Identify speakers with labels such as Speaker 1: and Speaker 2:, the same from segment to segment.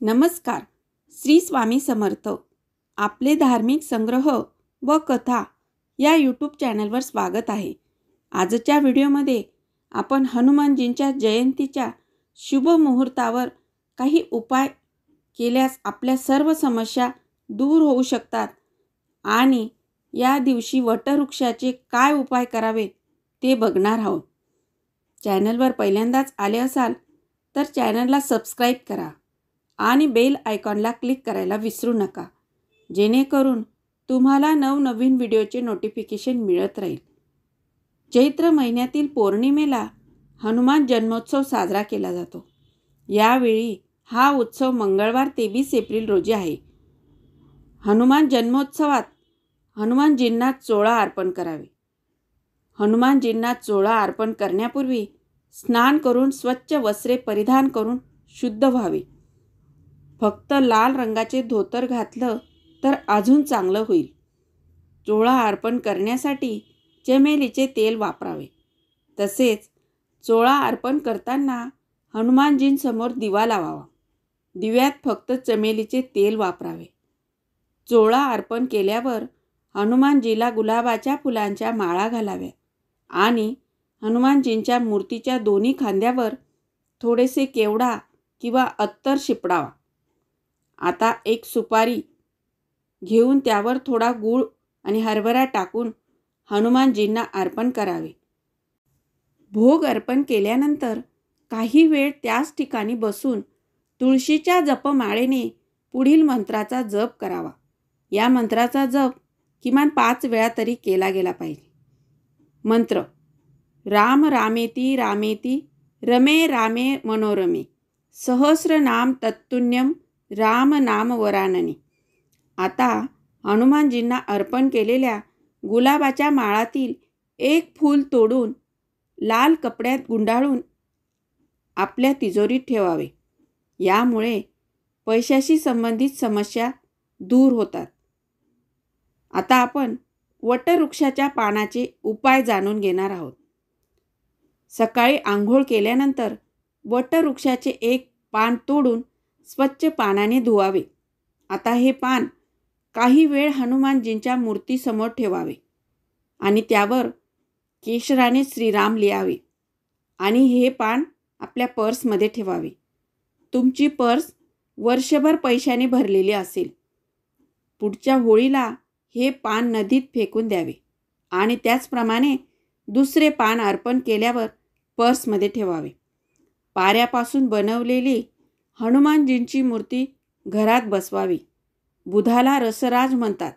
Speaker 1: नमस्कार. श्री स्वामी समर्थ. आपले धार्मिक संग्रह व कथा या यूट्यूब चॅनलवर स्वागत आहे. आजच्या व्हिडिओमध्ये आपण हनुमानजींच्या जयंतीच्या शुभ मुहूर्तावर काही उपाय केल्यास आपल्या सर्व समस्या दूर होऊ शकतात आणि या दिवशी वटवृक्षाचे काय उपाय करावे ते बघणार आहोत. चॅनलवर पहिल्यांदाच आले असाल तर चॅनलला सबस्क्राईब करा आणि बेल आयकॉनला क्लिक करायला विसरू नका, जेणेकरून तुम्हाला नवनवीन व्हिडिओचे नोटिफिकेशन मिळत राहील. चैत्र महिन्यातील पौर्णिमेला हनुमान जन्मोत्सव साजरा केला जातो. यावेळी हा उत्सव मंगळवार 23 एप्रिल रोजी आहे. हनुमान जन्मोत्सवात हनुमानजींना चोळा अर्पण करावे. हनुमानजींना चोळा अर्पण करण्यापूर्वी स्नान करून स्वच्छ वस्त्रे परिधान करून शुद्ध व्हावे. फक्त लाल रंगाचे धोतर घातलं तर अजून चांगलं होईल. चोळा अर्पण करण्यासाठी चमेलीचे तेल वापरावे. तसेच चोळा अर्पण करताना हनुमानजींसमोर दिवा लावावा. दिव्यात फक्त चमेलीचे तेल वापरावे. चोळा अर्पण केल्यावर हनुमानजीला गुलाबाच्या फुलांच्या माळा घालाव्या आणि हनुमानजींच्या मूर्तीच्या दोन्ही खांद्यावर थोडेसे केवडा किंवा अत्तर शिपडावा. आता एक सुपारी घेऊन त्यावर थोडा गूळ आणि हरभरा टाकून हनुमानजींना अर्पण करावे. भोग अर्पण केल्यानंतर काही वेळ त्याच ठिकाणी बसून तुळशीच्या जपमाळेने पुढील मंत्राचा जप करावा. या मंत्राचा जप किमान 5 वेळा तरी केला गेला पाहिजे. मंत्र: राम रामेती रामेती रमे रामे मनोरमे सहस्रनाम तत्तुल्यं राम नाम वरानने. आता हनुमानजींना अर्पण केलेल्या गुलाबाच्या माळातील एक फूल तोडून लाल कपड्यात गुंडाळून आपल्या तिजोरीत ठेवावे. यामुळे पैशाशी संबंधित समस्या दूर होतात. आता आपण वटवृक्षाच्या पानाचे उपाय जाणून घेणार आहोत. सकाळी आंघोळ केल्यानंतर वटवृक्षाचे एक पान तोडून स्वच्छ पानाने धुवावे. आता हे पान काही वेळ हनुमानजींच्या मूर्तीसमोर ठेवावे आणि त्यावर केशराने श्रीराम लिहावे आणि हे पान आपल्या पर्समध्ये ठेवावे. तुमची पर्स वर्षभर पैशाने भरलेली असेल. पुढच्या होळीला हे पान नदीत फेकून द्यावे आणि त्याचप्रमाणे दुसरे पान अर्पण केल्यावर पर्समध्ये ठेवावे. पाऱ्यापासून बनवलेली हनुमानजींची मूर्ती घरात बसवावी. बुधाला रसराज म्हणतात.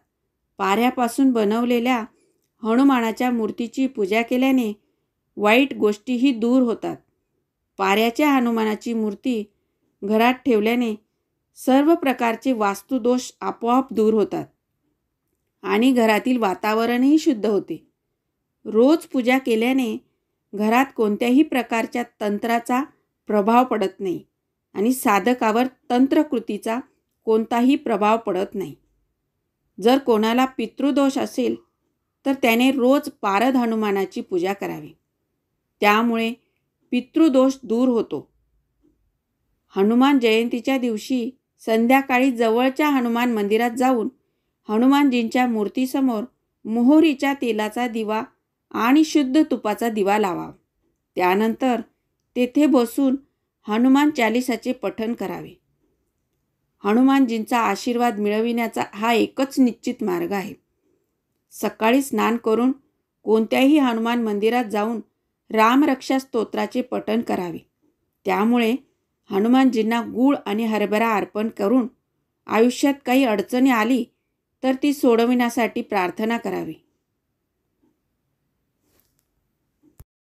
Speaker 1: पाऱ्यापासून बनवलेल्या हनुमानाच्या मूर्तीची पूजा केल्याने वाईट गोष्टीही दूर होतात. पाऱ्याच्या हनुमानाची मूर्ती घरात ठेवल्याने सर्व प्रकारचे वास्तुदोष आपोआप दूर होतात आणि घरातील वातावरणही शुद्ध होते. रोज पूजा केल्याने घरात कोणत्याही प्रकारच्या तंत्राचा प्रभाव पडत नाही आणि साधकावर तंत्रकृतीचा कोणताही प्रभाव पडत नाही. जर कोणाला पितृदोष असेल तर त्याने रोज पारद हनुमानाची पूजा करावी. त्यामुळे पितृदोष दूर होतो. हनुमान जयंतीच्या दिवशी संध्याकाळी जवळच्या हनुमान मंदिरात जाऊन हनुमानजींच्या मूर्तीसमोर मोहरीच्या तेलाचा दिवा आणि शुद्ध तुपाचा दिवा लावावा. त्यानंतर तेथे बसून हनुमान चालीसाचे पठण करावे. हनुमानजींचा आशीर्वाद मिळविण्याचा हा एकच निश्चित मार्ग आहे. सकाळी स्नान करून कोणत्याही हनुमान मंदिरात जाऊन रामरक्षा स्तोत्राचे पठण करावे. त्यामुळे हनुमानजींना गूळ आणि हरभरा अर्पण करून आयुष्यात काही अडचणी आली तर ती सोडविण्यासाठी प्रार्थना करावी.